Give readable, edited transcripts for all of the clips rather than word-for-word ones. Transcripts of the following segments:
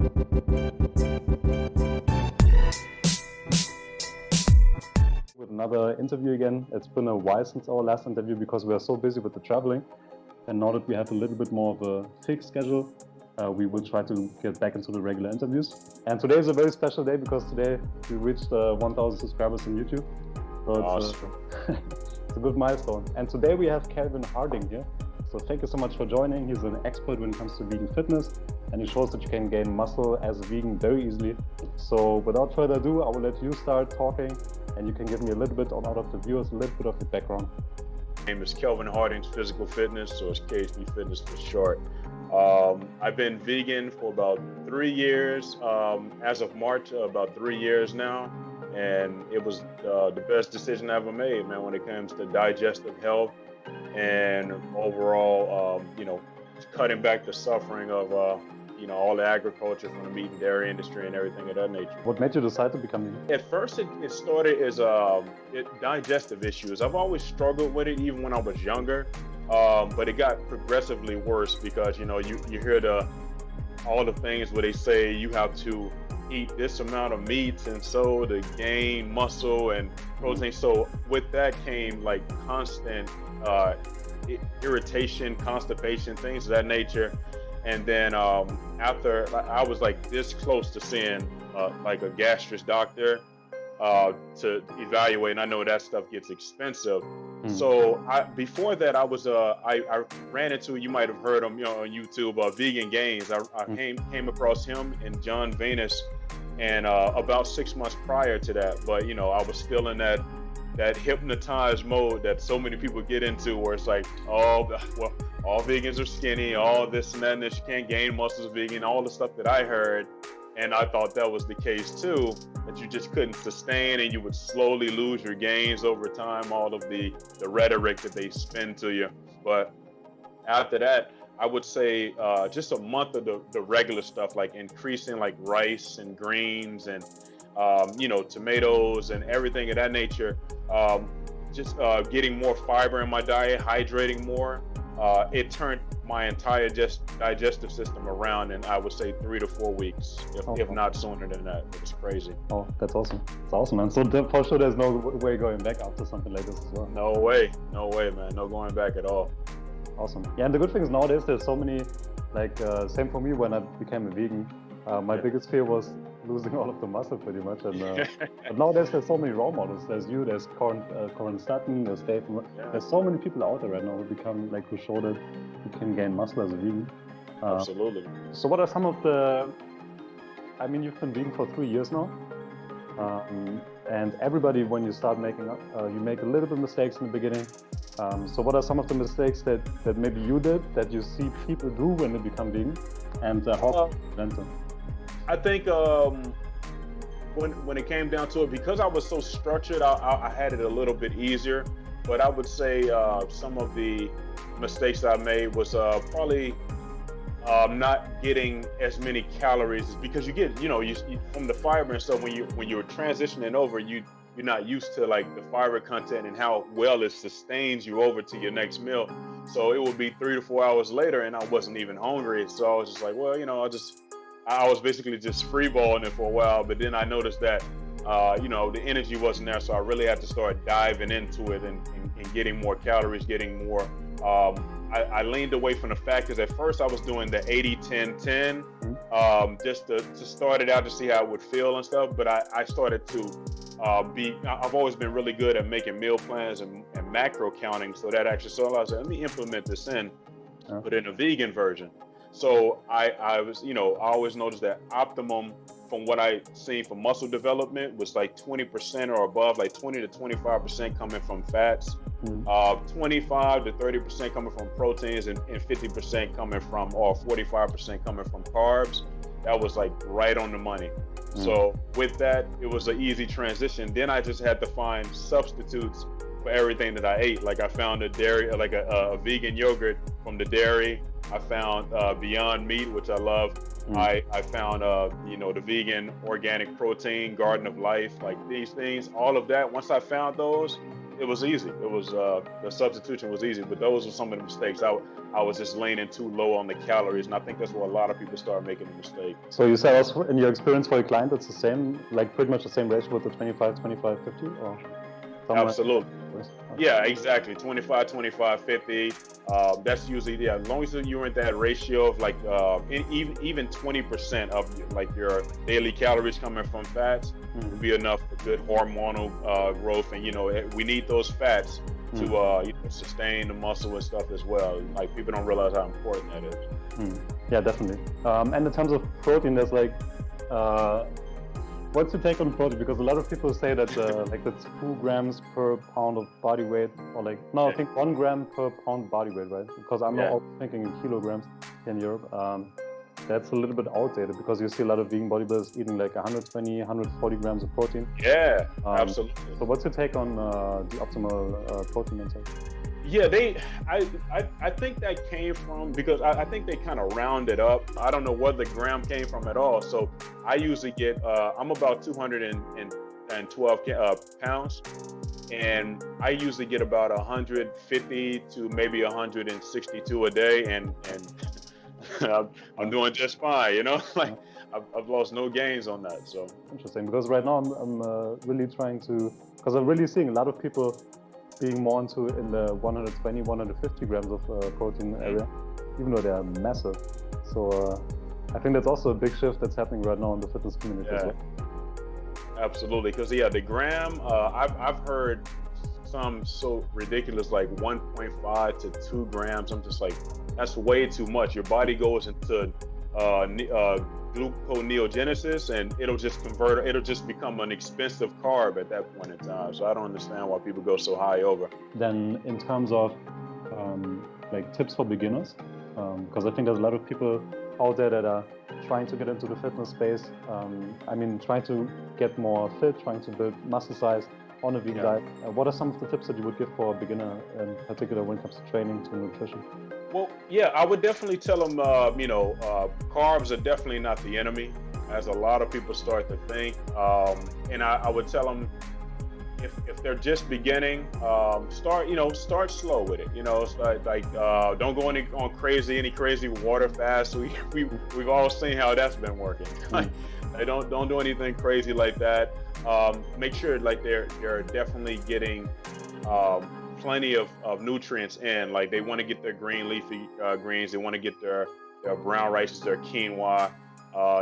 With another interview again. It's been a while since our last interview because we are so busy with the traveling. And now that we have a little bit more of a fixed schedule, we will try to get back into the regular interviews. And today is a very special day because today we reached 1,000 subscribers on YouTube. So it's, Awesome. it's a good milestone. And today we have Calvin Harding here. So thank you so much for joining. He's an expert when it comes to vegan fitness, and he shows that you can gain muscle as a vegan very easily. So without further ado, I will let you start talking, and you can give me a little bit, out of the viewers, a little bit of your background. My name is Calvin Harding, Physical Fitness, so it's khpfitness for short. I've been vegan for about 3 years, as of March, about 3 years now, and it was the best decision I ever made, man, when it comes to digestive health and overall, cutting back the suffering of, all the agriculture from the meat and dairy industry and everything of that nature. What made you decide to become vegan? At first, it started as digestive issues. I've always struggled with it, even when I was younger, but it got progressively worse because, you hear all the things where they say you have to eat this amount of meats and so to gain muscle and protein. So with that came like constant irritation, constipation, things of that nature. And then after I was like this close to seeing like a gastric doctor to evaluate, and I know that stuff gets expensive. So before that, I was I ran into, you might have heard him, on YouTube, Vegan Gains. I came across him and John Venus, and about 6 months prior to that, but I was still in that hypnotized mode that so many people get into, where it's like, all vegans are skinny, all this and that, and this, you can't gain muscles vegan, all the stuff that I heard. And I thought that was the case too, that you just couldn't sustain and you would slowly lose your gains over time, all of the rhetoric that they spin to you. But after that, I would say just a month of the regular stuff, like increasing like rice and greens and tomatoes and everything of that nature, just getting more fiber in my diet, hydrating more. It turned my entire digestive system around in, I would say, 3 to 4 weeks, if not sooner than that. It was crazy. Oh, that's awesome. It's awesome, man. So for sure, there's no way going back after something like this as well. No way, man. No going back at all. Awesome. Yeah, and the good thing is nowadays there's so many, like, same for me when I became a vegan. My biggest fear was losing all of the muscle pretty much, and but nowadays there's so many role models. There's you, there's Corin Sutton, there's Dave. There's so many people out there right now who show that you can gain muscle as a vegan. Absolutely. So what are some of the? I mean, you've been vegan for 3 years now, and everybody, when you start making up, you make a little bit of mistakes in the beginning. So what are some of the mistakes that maybe you did that you see people do when they become vegan, and how can you prevent them? I think when it came down to it, because I was so structured, I had it a little bit easier. But I would say some of the mistakes I made was probably not getting as many calories, because you get, you from the fiber and stuff, when you're transitioning over, you're not used to like the fiber content and how well it sustains you over to your next meal. So it would be 3 to 4 hours later and I wasn't even hungry. So I was just like, well, I was basically just freeballing it for a while, but then I noticed that, the energy wasn't there. So I really had to start diving into it and getting more calories, getting more. I leaned away from the fat because at first I was doing the 80-10-10, just to start it out to see how it would feel and stuff. But I started to I've always been really good at making meal plans and macro counting. So that actually, so I was like, let me implement this but in a vegan version. So I was, I always noticed that optimum from what I seen for muscle development was like 20% or above, like 20 to 25% coming from fats, 25 to 30% coming from proteins, and 50% coming from, or 45% coming from carbs. That was like right on the money. So with that, it was an easy transition. Then I just had to find substitutes for everything that I ate. Like I found a dairy, like a vegan yogurt from the dairy. I found Beyond Meat, which I love. I found, the vegan organic protein, Garden of Life, like these things, all of that. Once I found those, it was easy. It was the substitution was easy, but those were some of the mistakes. I was just leaning too low on the calories, and I think that's where a lot of people start making the mistake. So you said also in your experience for your client, it's the same, like pretty much the same ratio with the 25, 25, 50, or absolutely. Yeah, exactly. 25, 25, 50. That's usually, as long as you're in that ratio of like even 20% of like your daily calories coming from fats will be enough for good hormonal growth. And we need those fats to sustain the muscle and stuff as well. Like, people don't realize how important that is. Yeah, definitely. And in terms of protein, there's like what's your take on protein? Because a lot of people say that like that's 2 grams per pound of body weight, or like, no, I think 1 gram per pound body weight, right? Because I'm not thinking in kilograms in Europe. That's a little bit outdated, because you see a lot of vegan bodybuilders eating like 120, 140 grams of protein. Yeah, absolutely. So what's your take on the optimal protein intake? Yeah, I think that came from, because I think they kind of rounded up. I don't know where the gram came from at all. So I usually get, I'm about 212 pounds, and I usually get about 150 to maybe 162 a day, and I'm doing just fine, like I've lost no gains on that. So interesting, because right now I'm really trying to, because I'm really seeing a lot of people being more into in the 120, 150 grams of protein area, even though they are massive. So I think that's also a big shift that's happening right now in the fitness community as well. Absolutely, because the gram, I've heard some so ridiculous, like 1.5 to 2 grams. I'm just like, that's way too much. Your body goes into gluconeogenesis, and it'll just become an expensive carb at that point in time. So I don't understand why people go so high over. Then in terms of like tips for beginners, because I think there's a lot of people out there that are trying to get into the fitness space. Trying to get more fit, trying to build muscle size on a vegan diet. What are some of the tips that you would give for a beginner, in particular when it comes to training, to nutrition? Well, yeah, I would definitely tell them, carbs are definitely not the enemy, as a lot of people start to think. And I would tell them, if they're just beginning, start slow with it. Don't go on any crazy water fast. We've all seen how that's been working. Don't do anything crazy like that. Make sure like they're definitely getting plenty of nutrients in. Like, they want to get their green leafy greens. They want to get their brown rices, their quinoa.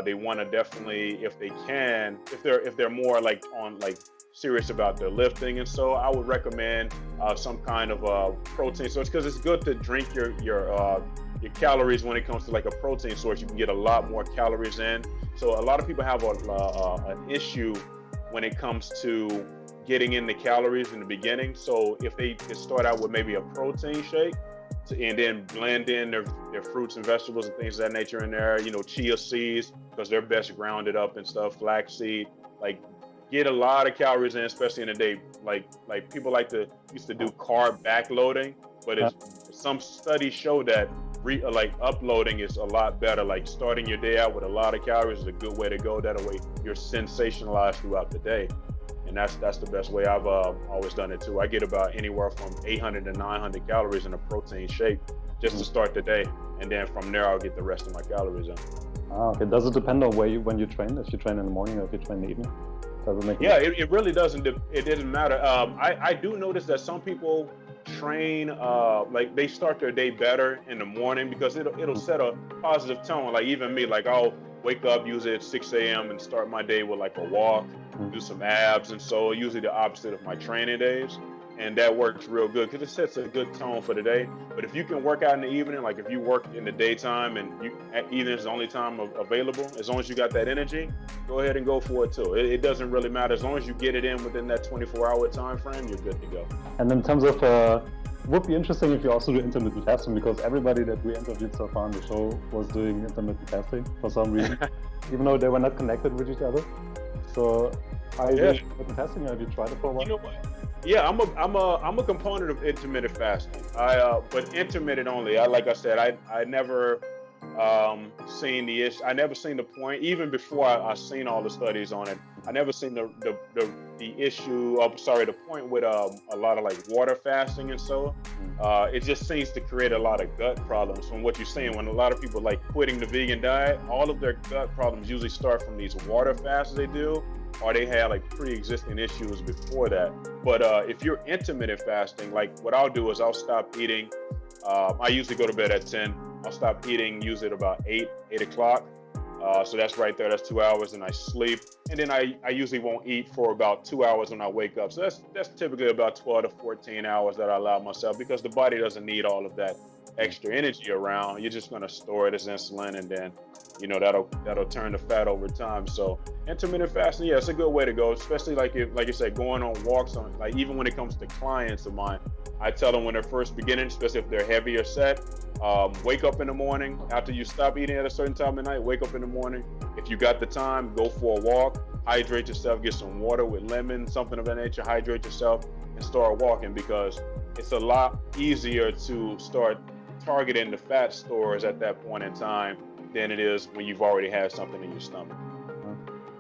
They want to definitely, if they can, if they're more like serious about their lifting, and so I would recommend some kind of protein source, because it's good to drink your calories when it comes to like a protein source. You can get a lot more calories in. So a lot of people have an issue when it comes to getting in the calories in the beginning. So if they start out with maybe a protein shake, and then blend in their fruits and vegetables and things of that nature in there, chia seeds, because they're best grounded up and stuff, flaxseed, like, get a lot of calories in, especially in the day. Like people used to do carb backloading, but some studies show that uploading is a lot better. Like, starting your day out with a lot of calories is a good way to go. That way you're sensationalized throughout the day. And that's the best way. I've always done it too. I get about anywhere from 800 to 900 calories in a protein shake just to start the day. And then from there, I'll get the rest of my calories in. Okay. Does it depend on when you train? If you train in the morning or if you train in the evening? Does it make it really doesn't. It didn't matter. I do notice that some people train, like, they start their day better in the morning, because it'll set a positive tone. Like, even me, like, I'll wake up usually at 6 a.m. and start my day with like a walk, do some abs, and so usually the opposite of my training days. And that works real good, because it sets a good tone for the day. But if you can work out in the evening, like if you work in the daytime and evening is the only time available, as long as you got that energy, go ahead and go for it too. It doesn't really matter. As long as you get it in within that 24-hour time frame, you're good to go. And in terms of, would be interesting if you also do intermittent fasting, because everybody that we interviewed so far on the show was doing intermittent fasting for some reason, even though they were not connected with each other. So are you doing intermittent fasting? Have you tried it for a while? You know what? Yeah, I'm a component of intermittent fasting. But intermittent only. Like I said, I never seen the issue. I never seen the point, even before I seen all the studies on it. I never seen the issue of, sorry, the point with a lot of like water fasting and so. It just seems to create a lot of gut problems. From what you're saying, when a lot of people like quitting the vegan diet, all of their gut problems usually start from these water fasts they do, or they had like pre-existing issues before that. But if you're intermittent fasting, like what I'll do is I'll stop eating. I usually go to bed at 10. I'll stop eating usually at about 8 o'clock. So that's right there, that's 2 hours, and I sleep. And then I usually won't eat for about 2 hours when I wake up. So that's typically about 12 to 14 hours that I allow myself, because the body doesn't need all of that extra energy around. You're just gonna store it as insulin, and then, you know, that'll turn to fat over time. So intermittent fasting, yeah, it's a good way to go, especially like you said, going on walks on, like even when it comes to clients of mine, I tell them when they're first beginning, especially if they're heavier set, wake up in the morning after you stop eating at a certain time of night. Wake up in the morning. If you got the time, go for a walk, hydrate yourself, get some water with lemon, something of that nature, hydrate yourself and start walking, because it's a lot easier to start targeting the fat stores at that point in time than it is when you've already had something in your stomach.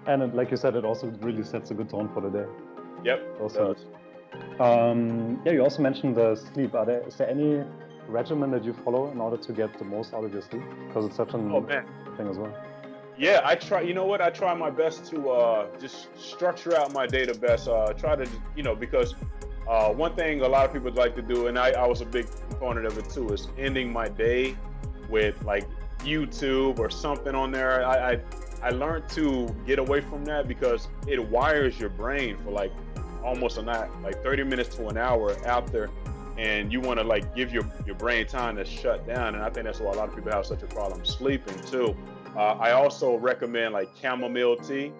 And like you said, it also really sets a good tone for the day. Yep. Also, yeah, you also mentioned the sleep. Is there any regimen that you follow in order to get the most out of your sleep? Because it's such an thing as well. Yeah, I try. You know what? I try my best to just structure out my day the best. Try to, you know, because one thing a lot of people like to do, and I was a big component of it too, is ending my day with like YouTube or something on there. I learned to get away from that because it wires your brain for like almost a night, like 30 minutes to an hour after, and you want to like give your brain time to shut down. And I think that's why a lot of people have such a problem sleeping too. I also recommend like chamomile tea.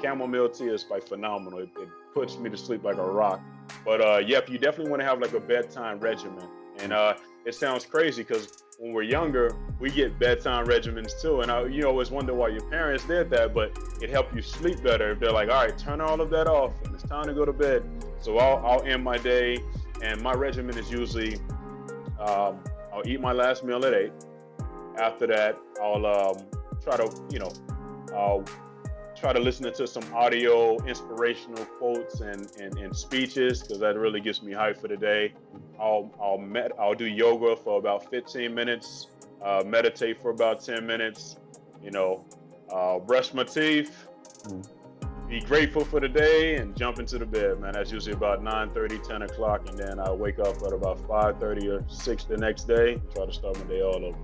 Chamomile tea is like phenomenal. It puts me to sleep like a rock. But yep, you definitely want to have like a bedtime regimen. And it sounds crazy because when we're younger, we get bedtime regimens too. And you always wonder why your parents did that, but it helped you sleep better. If they're like, all right, turn all of that off and it's time to go to bed. So I'll end my day, and my regimen is usually, I'll eat my last meal at 8. After that, I'll try to, you know, I'll try to listen to some audio inspirational quotes and speeches, because that really gets me hyped for the day. I'll do yoga for about 15 minutes, meditate for about 10 minutes, you know, brush my teeth, be grateful for the day, and jump into the bed, man. That's usually about 9:30, 10 o'clock, and then I wake up at about 5:30 or 6 the next day and try to start my day all over.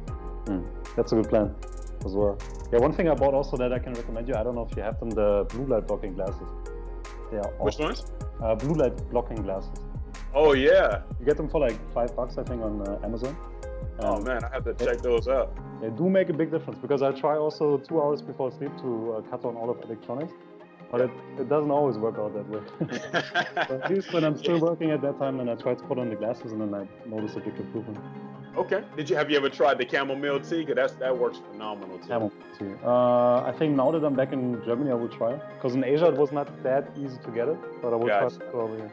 That's a good plan as well. Yeah, one thing I bought also that I can recommend you, I don't know if you have them, the blue light blocking glasses. Yeah. Which ones? Blue light blocking glasses. Oh yeah. You get them for like $5, I think, on Amazon. Oh man, I have to check those out. They do make a big difference, because I try also 2 hours before sleep to cut on all of electronics, but it doesn't always work out that way. So at least when I'm still working at that time, then I try to put on the glasses, and then I notice a big improvement. Okay. Have you ever tried the chamomile tea? Because that works phenomenal too. Chamomile tea. I think now that I'm back in Germany, I will try. Because in Asia it was not that easy to get it, but I will try it over here.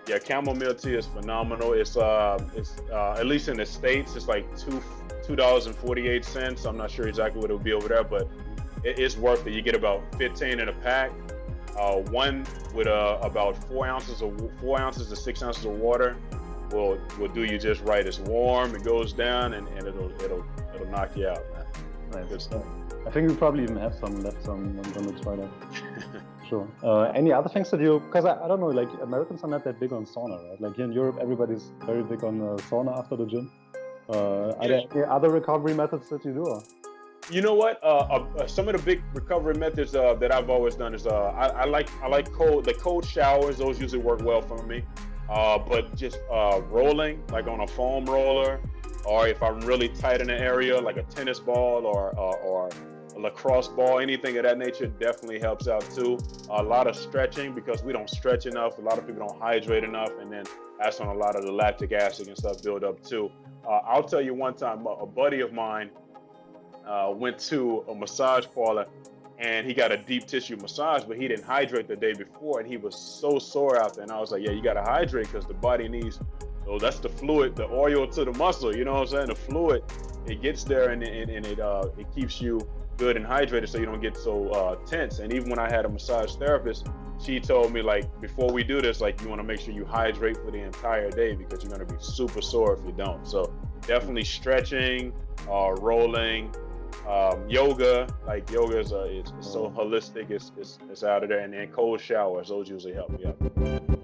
Yeah, chamomile tea is phenomenal. It's at least in the States, it's like $2.48. I'm not sure exactly what it would be over there, but it's worth it. You get about 15 in a pack. One with about 4 ounces to 6 ounces of water will do you just right. It's warm, it goes down, and it'll knock you out, man. Nice. I think we probably even have some left, so I'm gonna try that. Sure. Any other things that because I don't know, like Americans are not that big on sauna, right? Like here in Europe, everybody's very big on sauna after the gym. Are there any other recovery methods that you do? Or? You know what? Some of the big recovery methods that I've always done is I like the cold showers. Those usually work well for me. But just rolling, like on a foam roller, or if I'm really tight in an area, like a tennis ball or a lacrosse ball, anything of that nature definitely helps out too. A lot of stretching, because we don't stretch enough. A lot of people don't hydrate enough, and then that's when a lot of the lactic acid and stuff build up too. I'll tell you one time, a buddy of mine went to a massage parlor, and he got a deep tissue massage, but he didn't hydrate the day before, and he was so sore out there. And I was like, yeah, you got to hydrate, because the body needs, so that's the fluid, the oil to the muscle, you know what I'm saying? The fluid it gets there and it keeps you good and hydrated so you don't get so tense. And even when I had a massage therapist, she told me, like, before we do this, like, you want to make sure you hydrate for the entire day because you're going to be super sore if you don't. So definitely stretching, rolling, yoga. Like, yoga is it's so holistic. It's out of there. And then cold showers, those usually help me out.